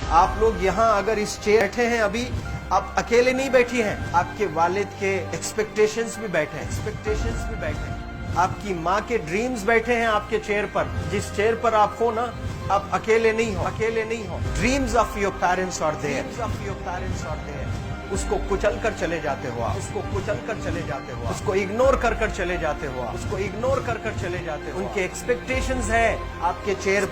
आप लोग यहाँ अगर इस चेयर बैठे हैं अभी, आप अकेले नहीं बैठी हैं, आपके वालिद के एक्सपेक्टेशंस भी बैठे हैं, आपकी माँ के ड्रीम्स बैठे हैं आपके चेयर पर। जिस चेयर पर आप हो ना, आप अकेले नहीं हो। Dreams of your parents are there. उसको कुचल कर चले जाते हो आप, उसको इग्नोर कर चले जाते हो आप, उनके एक्सपेक्टेशंस है आपके चेयर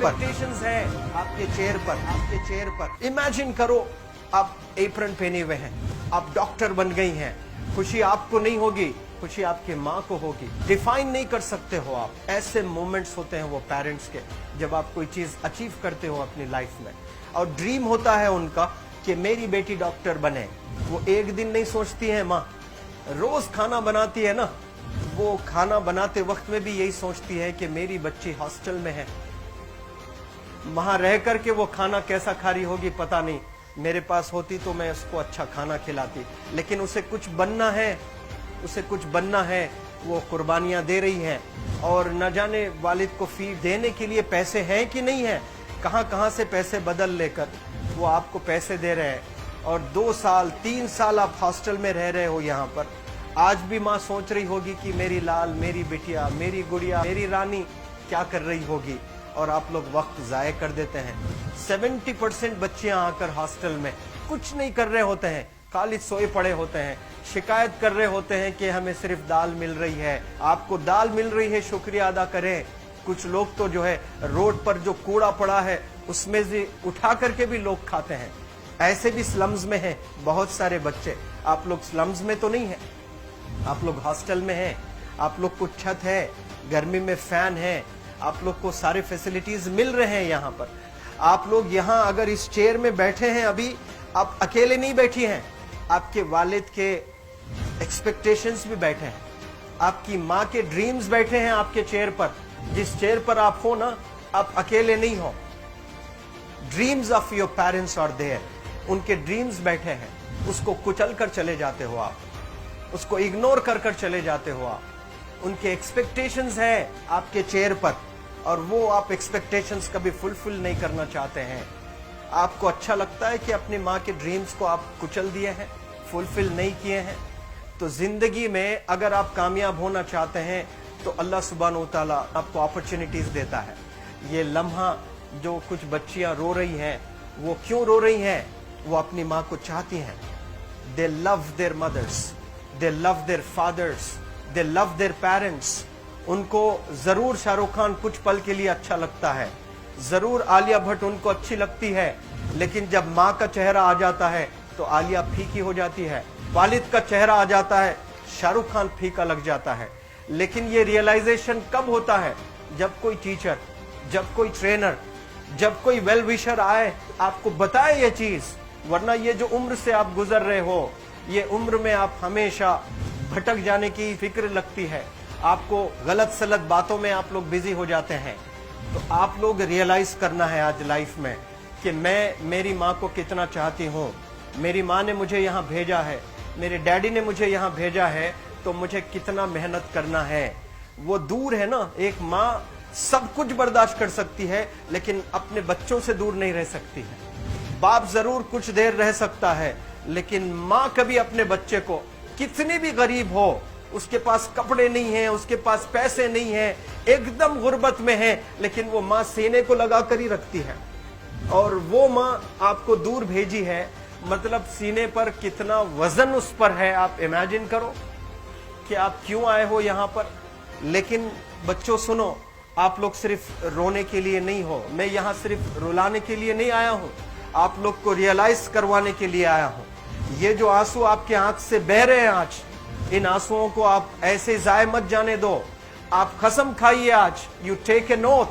पर। इमेजिन करो आप एप्रन पहने हुए हैं, आप डॉक्टर बन गई हैं, खुशी आपको नहीं होगी, खुशी आपके माँ को होगी। डिफाइन नहीं कर सकते हो आप। ऐसे मोमेंट्स होते हैं वो पेरेंट्स के, जब आप कोई चीज अचीव करते हो अपनी लाइफ में, और ड्रीम होता है उनका कि मेरी बेटी डॉक्टर बने। वो एक दिन नहीं सोचती है माँ, रोज खाना बनाती है ना, वो खाना बनाते वक्त में भी यही सोचती है कि मेरी बच्ची हॉस्टल में है, वहां रह करके वो खाना कैसा खा रही होगी पता नहीं, मेरे पास होती तो मैं उसको अच्छा खाना खिलाती। लेकिन उसे कुछ बनना है, वो कुर्बानियां दे रही है, और न जाने वालिद को फीड देने के लिए पैसे हैं कि नहीं है, कहां से पैसे बदल लेकर वो आपको पैसे दे रहे हैं। और 2 साल 3 साल आप हॉस्टल में रह रहे हो यहाँ पर। आज भी माँ सोच रही होगी कि मेरी लाल, मेरी बिटिया, मेरी गुड़िया, मेरी रानी क्या कर रही होगी, और आप लोग वक्त जाये कर देते हैं। 70% बच्चियां आकर हॉस्टल में कुछ नहीं कर रहे होते हैं, खाली सोए पड़े होते हैं, शिकायत कर रहे होते हैं कि हमें सिर्फ दाल मिल रही है। आपको दाल मिल रही है, शुक्रिया अदा करें। कुछ लोग तो जो है रोड पर जो कूड़ा पड़ा है उसमें से उठा करके भी लोग खाते हैं। ऐसे भी स्लम्स में हैं बहुत सारे बच्चे। आप लोग स्लम्स में तो नहीं है, आप लोग हॉस्टल में हैं, आप लोग को छत है, गर्मी में फैन है, आप लोग को सारे फैसिलिटीज मिल रहे हैं यहाँ पर। आप लोग यहाँ अगर इस चेयर में बैठे हैं अभी, आप अकेले नहीं बैठी हैं, आपके वालिद के एक्सपेक्टेशंस भी बैठे हैं, आपकी माँ के ड्रीम्स बैठे हैं आपके चेयर पर। जिस चेयर पर आप हो ना, आप अकेले नहीं हो। Dreams of your parents are there. उनके ड्रीम्स बैठे हैं, उसको कुचल कर चले जाते हो आप, उसको इग्नोर कर चले जाते हो आप। उनके एक्सपेक्टेशंस है आपके चेयर पर, और वो आप एक्सपेक्टेशंस कभी फुलफिल नहीं करना चाहते हैं। आपको अच्छा लगता है कि अपनी माँ के ड्रीम्स को आप कुचल दिए हैं, फुलफिल नहीं किए हैं। तो जिंदगी में अगर आप कामयाब होना चाहते हैं तो अल्लाह सुब्हानहू व तआला आपको अपॉर्चुनिटीज देता है। ये लम्हा जो कुछ बच्चियां रो रही हैं, वो क्यों रो रही हैं? वो अपनी माँ को चाहती हैं। They love their mothers, they love their fathers, they love their parents. उनको जरूर शाहरुख खान कुछ पल के लिए अच्छा लगता है, जरूर आलिया भट्ट उनको अच्छी लगती है, लेकिन जब माँ का चेहरा आ जाता है तो आलिया फीकी हो जाती है। वालिद का चेहरा आ जाता है, शाहरुख खान फीका लग जाता है। लेकिन ये रियलाइजेशन कब होता है? जब कोई टीचर, जब कोई ट्रेनर, जब कोई वेल विशर आए, आपको बताए ये चीज। वरना ये जो उम्र से आप गुजर रहे हो, ये उम्र में आप हमेशा भटक जाने की फिक्र लगती है, आपको गलत सलत बातों में आप लोग बिजी हो जाते हैं। तो आप लोग रियलाइज करना है आज लाइफ में कि मैं मेरी माँ को कितना चाहती हूँ। मेरी माँ ने मुझे यहाँ भेजा है, मेरे डैडी ने मुझे यहाँ भेजा है, तो मुझे कितना मेहनत करना है। वो दूर है ना, एक माँ सब कुछ बर्दाश्त कर सकती है, लेकिन अपने बच्चों से दूर नहीं रह सकती है। बाप जरूर कुछ देर रह सकता है, लेकिन माँ कभी अपने बच्चे को, कितनी भी गरीब हो, उसके पास कपड़े नहीं है, उसके पास पैसे नहीं है, एकदम गुर्बत में है, लेकिन वो माँ सीने को लगा कर ही रखती है। और वो माँ आपको दूर भेजी है, मतलब सीने पर कितना वजन उस पर है। आप इमेजिन करो कि आप क्यों आए हो यहाँ पर। लेकिन बच्चों सुनो, आप लोग सिर्फ रोने के लिए नहीं हो, मैं यहाँ सिर्फ रुलाने के लिए नहीं आया हूँ, आप लोग को रियलाइज करवाने के लिए आया हूँ। ये जो आंसू आपके आंख से बह रहे हैं आज, इन आंसुओं को आप ऐसे जाए मत जाने दो। आप कसम खाइए आज, you take a note,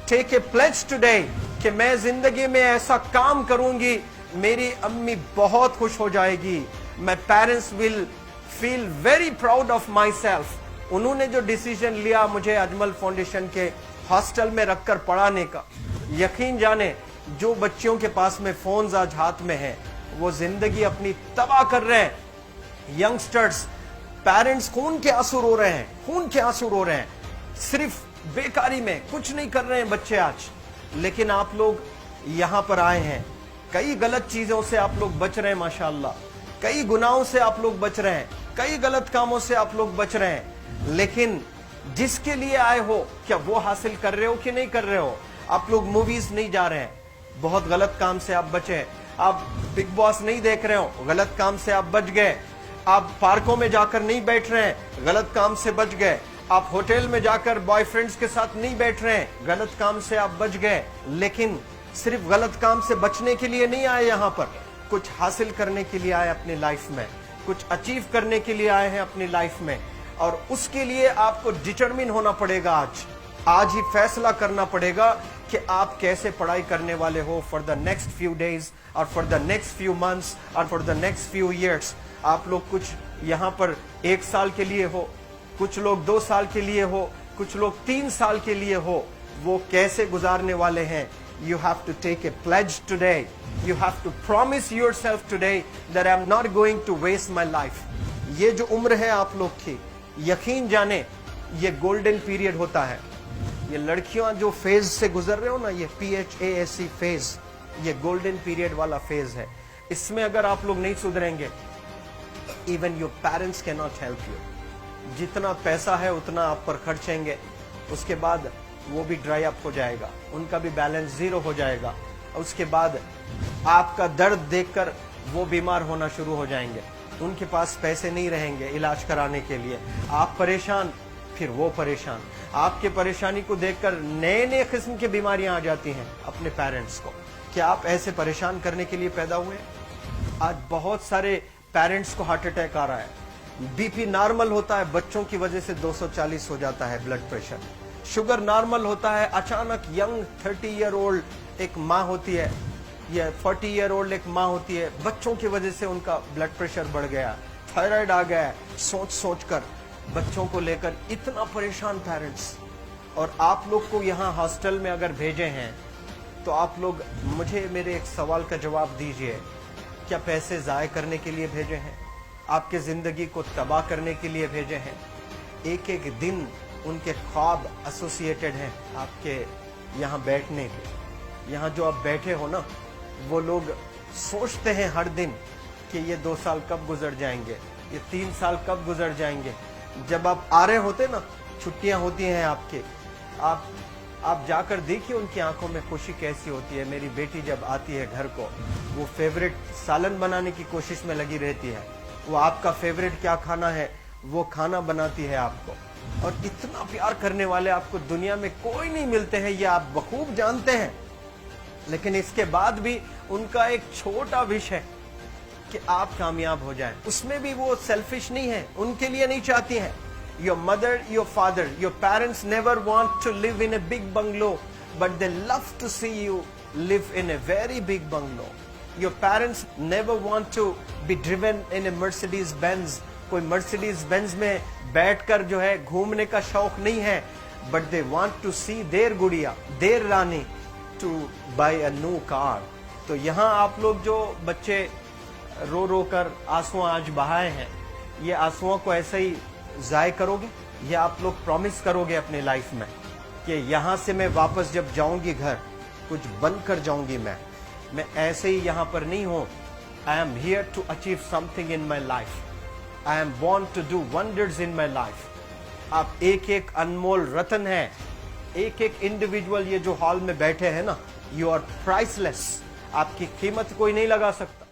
take a pledge today, कि मैं जिंदगी में ऐसा काम करूंगी, मेरी अम्मी बहुत खुश हो जाएगी। My parents will feel very proud of my self. उन्होंने जो डिसीजन लिया मुझे अजमल फाउंडेशन के हॉस्टल में रखकर पढ़ाने का, यकीन जाने जो बच्चियों के पास में फोन्स आज हाथ में है, वो जिंदगी अपनी तबाह कर रहे हैं। यंगस्टर्स, पेरेंट्स खून के आंसू रो रहे हैं, खून के आंसू रो रहे हैं, सिर्फ बेकारी में कुछ नहीं कर रहे हैं बच्चे आज। लेकिन आप लोग यहाँ पर आए हैं, कई गलत चीजों से आप लोग बच रहे हैं माशाअल्लाह, कई गुनाहों से आप लोग बच रहे हैं, कई गलत कामों से आप लोग बच रहे हैं, लेकिन जिसके लिए आए हो क्या वो हासिल कर रहे हो कि नहीं कर रहे हो? आप लोग मूवीज नहीं जा रहे हैं, बहुत गलत काम से आप बचे। आप बिग बॉस नहीं देख रहे हो, गलत काम से आप बच गए। आप पार्कों में जाकर नहीं बैठ रहे हैं, गलत काम से बच गए। आप होटल में जाकर बॉयफ्रेंड्स के साथ नहीं बैठ रहे हैं, गलत काम से आप बच गए। लेकिन सिर्फ गलत काम से बचने के लिए नहीं आए यहाँ पर, कुछ हासिल करने के लिए आए अपनी लाइफ में, कुछ अचीव करने के लिए आए हैं अपनी लाइफ में। और उसके लिए आपको डिटरमिन होना पड़ेगा। आज ही फैसला करना पड़ेगा कि आप कैसे पढ़ाई करने वाले हो for the next few days और for the next few months और for the next few years. आप लोग कुछ यहाँ पर 1 साल के लिए हो, कुछ लोग 2 साल के लिए हो, कुछ लोग 3 साल के लिए हो। वो कैसे गुजारने वाले हैं? You have to take a pledge today. You have to promise yourself today that I'm not going to waste my life. ये जो उम्र है आप लोग की, यकीन जाने ये गोल्डन पीरियड होता है। ये लड़कियां जो फेज से गुजर रहे हो ना, ये PHASE फेज, ये गोल्डन पीरियड वाला फेज है। इसमें अगर आप लोग नहीं सुधरेंगे, even your parents can not help you. जितना पैसा है उतना आप पर खर्चेंगे, उसके बाद वो भी ड्राई अप हो जाएगा, उनका भी बैलेंस जीरो हो जाएगा। उसके बाद आपका दर्द देखकर वो बीमार होना शुरू हो जाएंगे, उनके पास पैसे नहीं रहेंगे इलाज कराने के लिए। आप परेशान, फिर वो परेशान। आपके परेशानी को देखकर नए नए किस्म की बीमारियां आ जाती हैं अपने पेरेंट्स को। क्या आप ऐसे परेशान करने के लिए पैदा हुए? आज बहुत सारे पेरेंट्स को हार्ट अटैक आ रहा है। बीपी नॉर्मल होता है, बच्चों की वजह से 240 हो जाता है ब्लड प्रेशर। शुगर नॉर्मल होता है, अचानक यंग 30 ईयर ओल्ड एक माँ होती है या 40 ईयर ओल्ड एक माँ होती है, बच्चों की वजह से उनका ब्लड प्रेशर बढ़ गया, थायराइड आ गया। सोच सोच कर बच्चों को लेकर इतना परेशान पेरेंट्स। और आप लोग को यहाँ हॉस्टल में अगर भेजे हैं तो आप लोग मुझे मेरे एक सवाल का जवाब दीजिए, क्या पैसे ज़ाय करने के लिए भेजे हैं? आपके जिंदगी को तबाह करने के लिए भेजे हैं? एक एक दिन उनके ख्वाब एसोसिएटेड हैं आपके यहाँ बैठने के। यहाँ जो आप बैठे हो ना, वो लोग सोचते हैं हर दिन कि ये 2 साल कब गुजर जाएंगे, ये 3 साल कब गुजर जाएंगे। जब आप आ रहे होते ना, छुट्टियां होती हैं आपके, आप जाकर देखिए उनकी आंखों में खुशी कैसी होती है। मेरी बेटी जब आती है घर को, वो फेवरेट सालन बनाने की कोशिश में लगी रहती है। वो आपका फेवरेट क्या खाना है वो खाना बनाती है आपको। और इतना प्यार करने वाले आपको दुनिया में कोई नहीं मिलते हैं, ये आप बखूब जानते हैं। लेकिन इसके बाद भी उनका एक छोटा विश है कि आप कामयाब हो जाएं। उसमें भी वो सेल्फिश नहीं है, उनके लिए नहीं चाहती हैं। Your mother, your father, your parents never want to live in a big bungalow, but they love to see you live in a very big bungalow. Your parents never want to be driven in a Mercedes Benz. कोई Mercedes Benz में बैठकर जो है घूमने का शौक नहीं है, but they want to see their गुड़िया, their Rani to buy a new car. तो यहाँ आप लोग जो बच्चे रो रो कर आंसू आज बहाए हैं, ये आंसुओं को ऐसे ही ज़ाय करोगे या आप लोग प्रॉमिस करोगे अपने लाइफ में कि यहाँ से मैं वापस जब जाऊंगी घर, कुछ बन कर जाऊंगी। मैं ऐसे ही यहाँ पर नहीं हूँ। I am here to achieve something in my life. I am born to do wonders in my life. आप एक एक अनमोल रतन है, एक एक इंडिविजुअल ये जो हॉल में बैठे हैं ना, यू आर प्राइसलेस। आपकी कीमत कोई नहीं लगा सकता।